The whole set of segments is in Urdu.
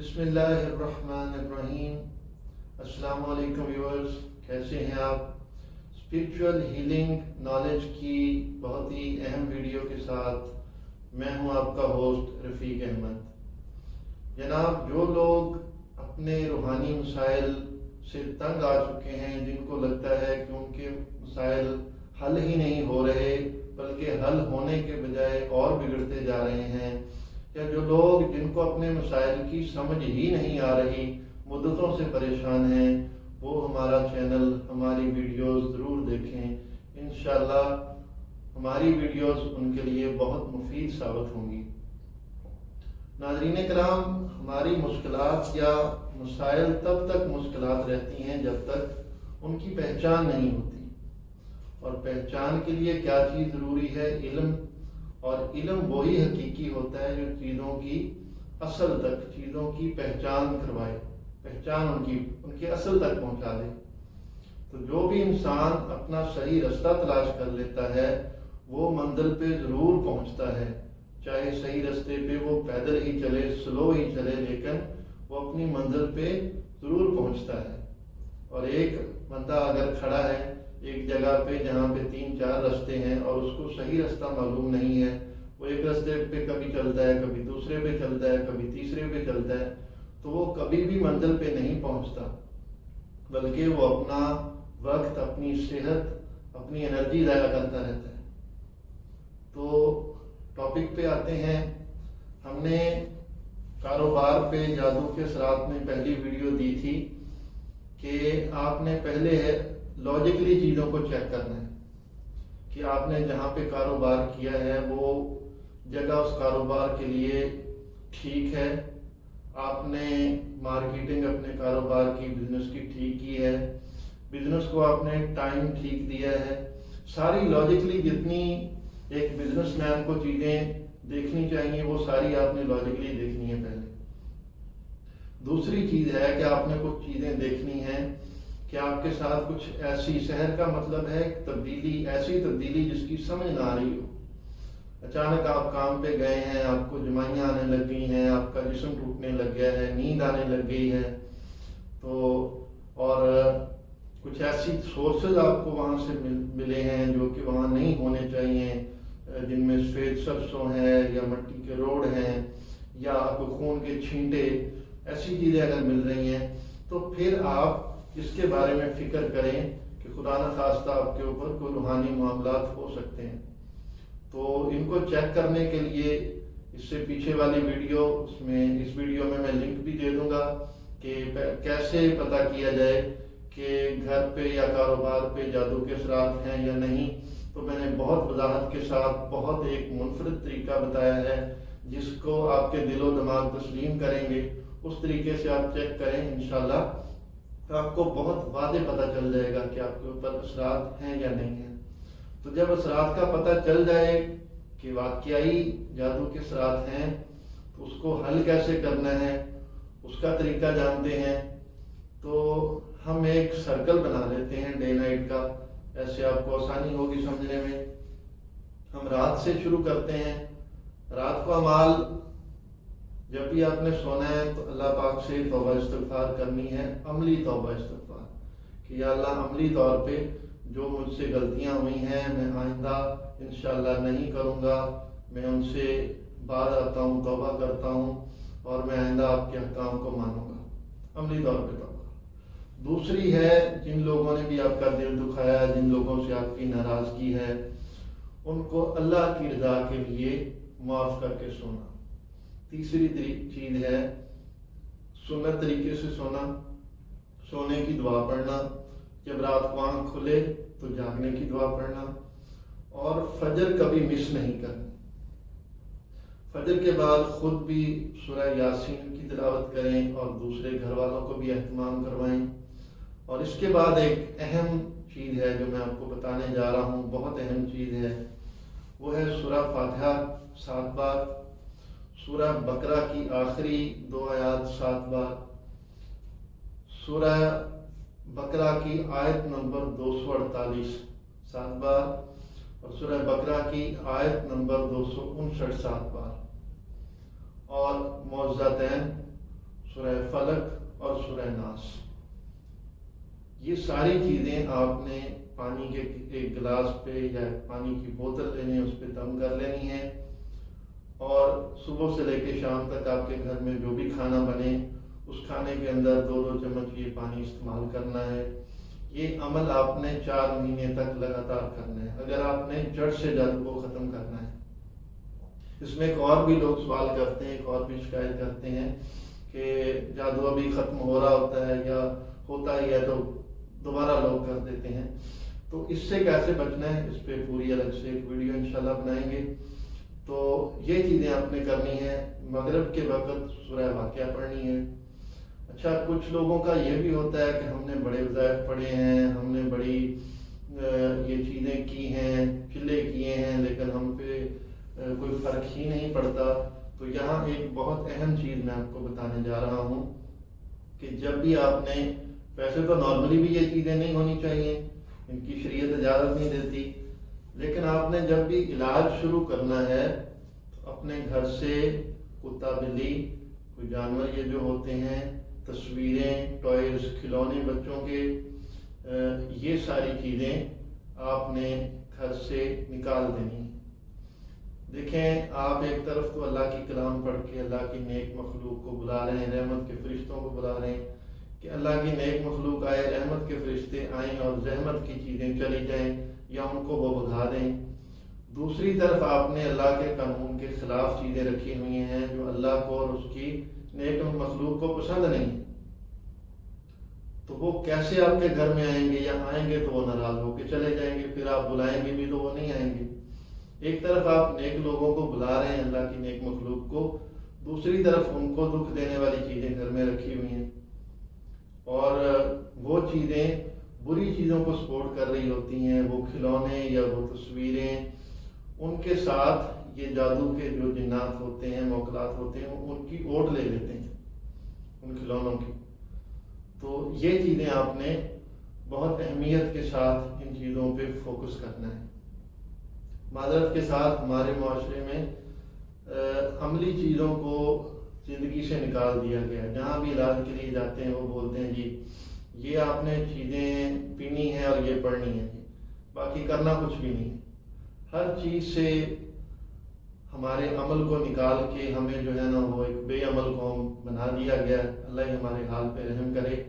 بسم اللہ الرحمن الرحیم۔ السلام علیکم ویورز، کیسے ہیں آپ؟ اسپرچول ہیلنگ نالج کی بہت ہی اہم ویڈیو کے ساتھ میں ہوں آپ کا ہوسٹ رفیق احمد۔ جناب، جو لوگ اپنے روحانی مسائل سے تنگ آ چکے ہیں، جن کو لگتا ہے کہ ان کے مسائل حل ہی نہیں ہو رہے بلکہ حل ہونے کے بجائے اور بگڑتے جا رہے ہیں، یا جو لوگ جن کو اپنے مسائل کی سمجھ ہی نہیں آ رہی، مدتوں سے پریشان ہیں، وہ ہمارا چینل، ہماری ویڈیوز ضرور دیکھیں۔ انشاءاللہ ہماری ویڈیوز ان کے لیے بہت مفید ثابت ہوں گی۔ ناظرین کرام، ہماری مشکلات یا مسائل تب تک مشکلات رہتی ہیں جب تک ان کی پہچان نہیں ہوتی، اور پہچان کے لیے کیا چیز ضروری ہے؟ علم۔ اور علم وہی حقیقی ہوتا ہے جو چیزوں کی اصل تک، چیزوں کی پہچان کروائے، پہچان ان کی اصل تک پہنچا دے۔ تو جو بھی انسان اپنا صحیح رستہ تلاش کر لیتا ہے وہ منزل پہ ضرور پہنچتا ہے، چاہے صحیح رستے پہ وہ پیدل ہی چلے، سلو ہی چلے، لیکن وہ اپنی منزل پہ ضرور پہنچتا ہے۔ اور ایک بندہ اگر کھڑا ہے ایک جگہ پہ جہاں پہ 3-4 رستے ہیں اور اس کو صحیح رستہ معلوم نہیں ہے، وہ ایک رستے پہ کبھی چلتا ہے، کبھی دوسرے پہ چلتا ہے، کبھی تیسرے پہ چلتا ہے، تو وہ کبھی بھی منزل پہ نہیں پہنچتا، بلکہ وہ اپنا وقت، اپنی صحت، اپنی انرجی ضائع کرتا رہتا ہے۔ تو ٹاپک پہ آتے ہیں۔ ہم نے کاروبار پہ جادو کے اثرات میں پہلی ویڈیو دی تھی کہ آپ نے پہلے لاجیکلی چیزوں کو چیک کرنا ہے کہ آپ نے جہاں پہ کاروبار کیا ہے وہ جگہ اس کاروبار کے لیے ٹھیک ہے، آپ نے مارکیٹنگ اپنے کاروبار کی، بزنس کی ٹھیک کی ہے، بزنس کو آپ نے ٹائم ٹھیک دیا ہے۔ ساری لاجیکلی جتنی ایک بزنس مین کو چیزیں دیکھنی چاہیے وہ ساری آپ نے لاجیکلی دیکھنی ہے پہلے۔ دوسری چیز ہے کہ آپ نے کچھ چیزیں دیکھنی ہیں کہ آپ کے ساتھ کچھ ایسی، شہر کا مطلب ہے تبدیلی، ایسی تبدیلی جس کی سمجھ نہ آ رہی ہو۔ اچانک آپ کام پہ گئے ہیں، آپ کو جمائیاں آنے لگ گئی ہیں، آپ کا جسم ٹوٹنے لگ گیا ہے، نیند آنے لگ گئی ہے، اور کچھ ایسی سورسز آپ کو وہاں سے ملے ہیں جو کہ وہاں نہیں ہونے چاہیے، جن میں سفید سرسوں ہے یا مٹی کے روڈ ہیں یا آپ کو خون کے چھینٹے، ایسی چیزیں اگر مل رہی ہیں تو پھر آپ اس کے بارے میں فکر کریں کہ خدا نخواستہ آپ کے اوپر کوئی روحانی معاملات ہو سکتے ہیں۔ تو ان کو چیک کرنے کے لیے اس سے پیچھے والی ویڈیو، اس ویڈیو میں لنک بھی دے دوں گا کہ کیسے پتہ کیا جائے کہ گھر پہ یا کاروبار پہ جادو کے اثرات ہیں یا نہیں۔ تو میں نے بہت وضاحت کے ساتھ بہت ایک منفرد طریقہ بتایا ہے جس کو آپ کے دل و دماغ تسلیم کریں گے، اس طریقے سے آپ چیک کریں، انشاءاللہ آپ کو بہت واضح پتہ چل جائے گا کہ آپ کے اوپر اثرات ہیں یا نہیں ہیں۔ تو جب اثرات کا پتہ چل جائے کہ واقعی جادو کے اثرات ہیں تو اس کو حل کیسے کرنا ہے، اس کا طریقہ جانتے ہیں، تو ہم ایک سرکل بنا لیتے ہیں ڈے نائٹ کا، ایسے آپ کو آسانی ہوگی سمجھنے میں۔ ہم رات سے شروع کرتے ہیں۔ رات کو اعمال، جب بھی آپ نے سونا ہے تو اللہ پاک سے توبہ استغفار کرنی ہے، عملی توبہ استغفار، کہ یا اللہ عملی طور پہ جو مجھ سے غلطیاں ہوئی ہیں میں آئندہ انشاءاللہ نہیں کروں گا، میں ان سے بعد آتا ہوں، توبہ کرتا ہوں، اور میں آئندہ آپ کے احکام کو مانوں گا، عملی طور پہ توبہ۔ دوسری ہے، جن لوگوں نے بھی آپ کا دل دکھایا، جن لوگوں سے آپ کی ناراضگی ہے، ان کو اللہ کی رضا کے لیے معاف کر کے سونا۔ تیسری چیز ہے سنت طریقے سے سونا، سونے کی دعا پڑھنا، جب رات کو آنکھ کھلے تو جاگنے کی دعا پڑھنا، اور فجر کبھی مس نہیں کرنی۔ فجر کے بعد خود بھی سورہ یاسین کی تلاوت کریں اور دوسرے گھر والوں کو بھی اہتمام کروائیں۔ اور اس کے بعد ایک اہم چیز ہے جو میں آپ کو بتانے جا رہا ہوں، بہت اہم چیز ہے، وہ ہے سورہ فاتحہ 7 بار، سورہ بقرہ کی آخری 2 آیات 7 بار، سورہ بقرہ کی آیت نمبر 248 7 بار، اور سورہ بقرہ کی آیت نمبر 259 7 بار، اور معوذتین سورہ فلق اور سورہ ناس، یہ ساری چیزیں آپ نے پانی کے ایک گلاس پہ یا پانی کی بوتل لینی ہے، اس پہ دم کر لینی ہے، اور صبح سے لے کے شام تک آپ کے گھر میں جو بھی کھانا بنے اس کھانے کے اندر 2 چمچ یہ پانی استعمال کرنا ہے۔ یہ عمل آپ نے 4 مہینے تک لگاتار کرنا ہے اگر آپ نے جڑ سے جادو کو ختم کرنا ہے۔ اس میں ایک اور بھی لوگ سوال کرتے ہیں، ایک اور بھی شکایت کرتے ہیں کہ جادو ابھی ختم ہو رہا ہوتا ہے یا ہوتا ہی ہے تو دوبارہ لوگ کر دیتے ہیں، تو اس سے کیسے بچنا ہے اس پہ پوری الگ سے ایک ویڈیو انشاءاللہ بنائیں گے۔ تو یہ چیزیں آپ نے کرنی ہے، مغرب کے وقت سورہ واقعہ پڑھنی ہے۔ اچھا، کچھ لوگوں کا یہ بھی ہوتا ہے کہ ہم نے بڑے وظائف پڑھے ہیں، ہم نے بڑی یہ چیزیں کی ہیں، چلے کیے ہیں، لیکن ہم پہ کوئی فرق ہی نہیں پڑتا۔ تو یہاں ایک بہت اہم چیز میں آپ کو بتانے جا رہا ہوں کہ جب بھی آپ نے، ویسے تو نارملی بھی یہ چیزیں نہیں ہونی چاہیے، ان کی شریعت اجازت نہیں دیتی، لیکن آپ نے جب بھی علاج شروع کرنا ہے تو اپنے گھر سے کتا بلی کوئی جانور یہ جو ہوتے ہیں، تصویریں، ٹوائز، کھلونے بچوں کے، یہ ساری چیزیں آپ نے گھر سے نکال دینی ہیں۔ دیکھیں، آپ ایک طرف تو اللہ کی کلام پڑھ کے اللہ کی نیک مخلوق کو بلا رہے ہیں، رحمت کے فرشتوں کو بلا رہے ہیں کہ اللہ کی نیک مخلوق آئے، رحمت کے فرشتے آئیں اور زحمت کی چیزیں چلی جائیں یا ان کو وہ بھگا دیں۔ دوسری طرف آپ نے اللہ کے قانون کے خلاف چیزیں رکھی ہوئی ہیں جو اللہ کو اور اس کی نیک مخلوق کو پسند نہیں، تو وہ کیسے آپ کے گھر میں آئیں گے، یا آئیں گے تو وہ ناراض ہو کے چلے جائیں گے، پھر آپ بلائیں گے بھی تو وہ نہیں آئیں گے۔ ایک طرف آپ نیک لوگوں کو بلا رہے ہیں، اللہ کی نیک مخلوق کو، دوسری طرف ان کو دکھ دینے والی چیزیں گھر میں رکھی ہوئی ہیں، اور وہ چیزیں بری چیزوں کو سپورٹ کر رہی ہوتی ہیں، وہ کھلونے یا وہ تصویریں، ان کے ساتھ یہ جادو کے جو جنات ہوتے ہیں، موکلات ہوتے ہیں، ان کی اوٹ لے لیتے ہیں ان کھلونوں کی۔ تو یہ چیزیں آپ نے بہت اہمیت کے ساتھ ان چیزوں پہ فوکس کرنا ہے۔ معذرت کے ساتھ ہمارے معاشرے میں عملی چیزوں کو زندگی سے نکال دیا گیا ہے۔ جہاں بھی علاج کے لیے جاتے ہیں وہ بولتے ہیں جی یہ آپ نے چیزیں پینی ہیں اور یہ پڑھنی ہے، جی باقی کرنا کچھ بھی نہیں۔ ہر چیز سے ہمارے عمل کو نکال کے ہمیں جو ہے نا وہ ایک بے عمل قوم بنا دیا گیا ہے۔ اللہ ہی ہمارے حال پہ رحم کرے۔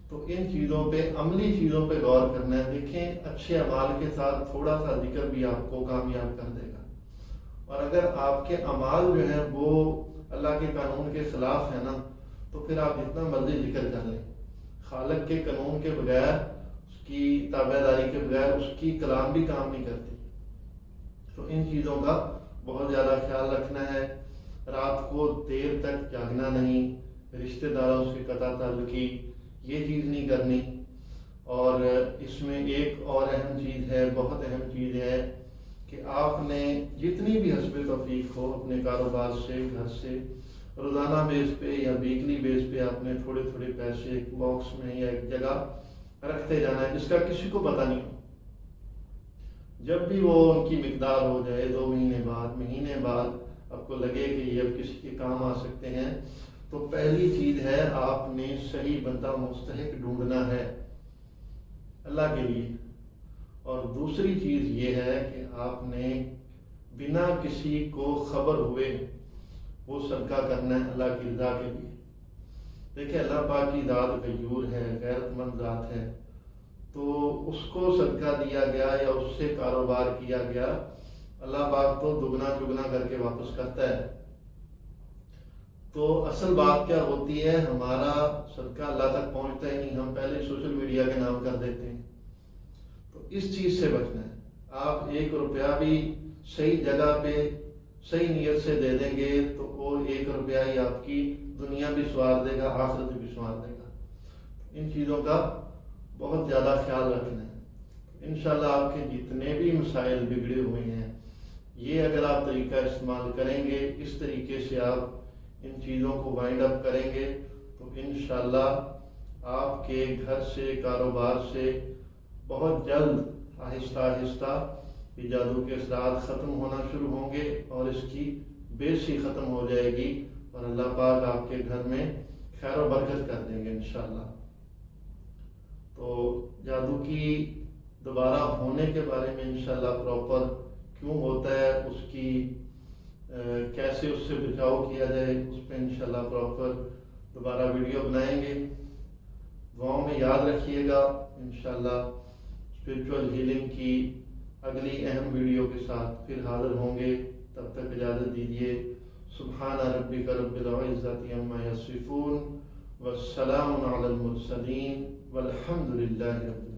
تو ان چیزوں پہ، عملی چیزوں پہ غور کرنا ہے۔ دیکھیں، اچھے اعمال کے ساتھ تھوڑا سا ذکر بھی آپ کو کامیاب کر دے گا، اور اگر آپ کے اعمال جو ہیں وہ اللہ کے قانون کے خلاف ہے نا، تو پھر آپ جتنا مرضی ذکر کر لیں، خالق کے قانون کے بغیر، اس کی تابع داری کے بغیر اس کی کلام بھی کام نہیں کرتی۔ تو ان چیزوں کا بہت زیادہ خیال رکھنا ہے۔ رات کو دیر تک جاگنا نہیں، رشتہ داروں سے قطع تعلقی یہ چیز نہیں کرنی۔ اور اس میں ایک اور اہم چیز ہے، بہت اہم چیز ہے کہ آپ نے جتنی بھی حسب توفیق ہو اپنے کاروبار سے، گھر سے، روزانہ بیس پہ یا ویکلی بیس پہ آپ نے تھوڑے تھوڑے پیسے ایک باکس میں یا ایک جگہ رکھتے جانا ہے جس کا کسی کو پتہ نہیں ہو۔ جب بھی وہ ان کی مقدار ہو جائے، 2 مہینے بعد، مہینے بعد آپ کو لگے کہ یہ اب کسی کے کام آ سکتے ہیں، تو پہلی چیز ہے آپ نے صحیح بندہ مستحق ڈھونڈنا ہے اللہ کے لیے، اور دوسری چیز یہ ہے کہ آپ نے بنا کسی کو خبر ہوئے وہ صدقہ کرنا ہے اللہ کی رضا کے لیے۔ دیکھیں، اللہ پاک کی ذات غیور ہے، غیرت مند ذات ہے، تو اس کو صدقہ دیا گیا یا اس سے کاروبار کیا گیا، اللہ پاک تو دگنا چگنا کر کے واپس کرتا ہے۔ تو اصل بات کیا ہوتی ہے، ہمارا صدقہ اللہ تک پہنچتا ہی نہیں، ہم پہلے سوشل میڈیا کے نام کر دیتے ہیں۔ تو اس چیز سے بچنا ہے۔ آپ 1 روپیہ بھی صحیح جگہ پہ صحیح نیت سے دے دیں گے تو وہ 1 روپیہ ہی آپ کی دنیا بھی سنوار دے گا، آخرت بھی سنوار دے گا۔ ان چیزوں کا بہت زیادہ خیال رکھنا ہے۔ انشاءاللہ آپ کے جتنے بھی مسائل بگڑے ہوئے ہیں، یہ اگر آپ طریقہ استعمال کریں گے، اس طریقے سے آپ ان چیزوں کو وائنڈ اپ کریں گے، تو انشاءاللہ آپ کے گھر سے، کاروبار سے بہت جلد آہستہ آہستہ یہ جادو کے اثرات ختم ہونا شروع ہوں گے اور اس کی بیس ہی ختم ہو جائے گی، اور اللہ پاک آپ کے گھر میں خیر و برکت کر دیں گے انشاءاللہ۔ تو جادو کی دوبارہ ہونے کے بارے میں انشاءاللہ پراپر کیوں ہوتا ہے، اس کی کیسے اس سے بچاؤ کیا جائے، اس پہ انشاءاللہ پراپر دوبارہ ویڈیو بنائیں گے۔ دعاؤں میں یاد رکھیے گا، انشاءاللہ اسپرچول ہیلنگ کی اگلی اہم ویڈیو کے ساتھ پھر حاضر ہوں گے۔ تب تک اجازت دیجیے۔ سبحان ربک رب العزۃ عما یصفون والسلام علی المرسلین والحمد للہ رب العالمین۔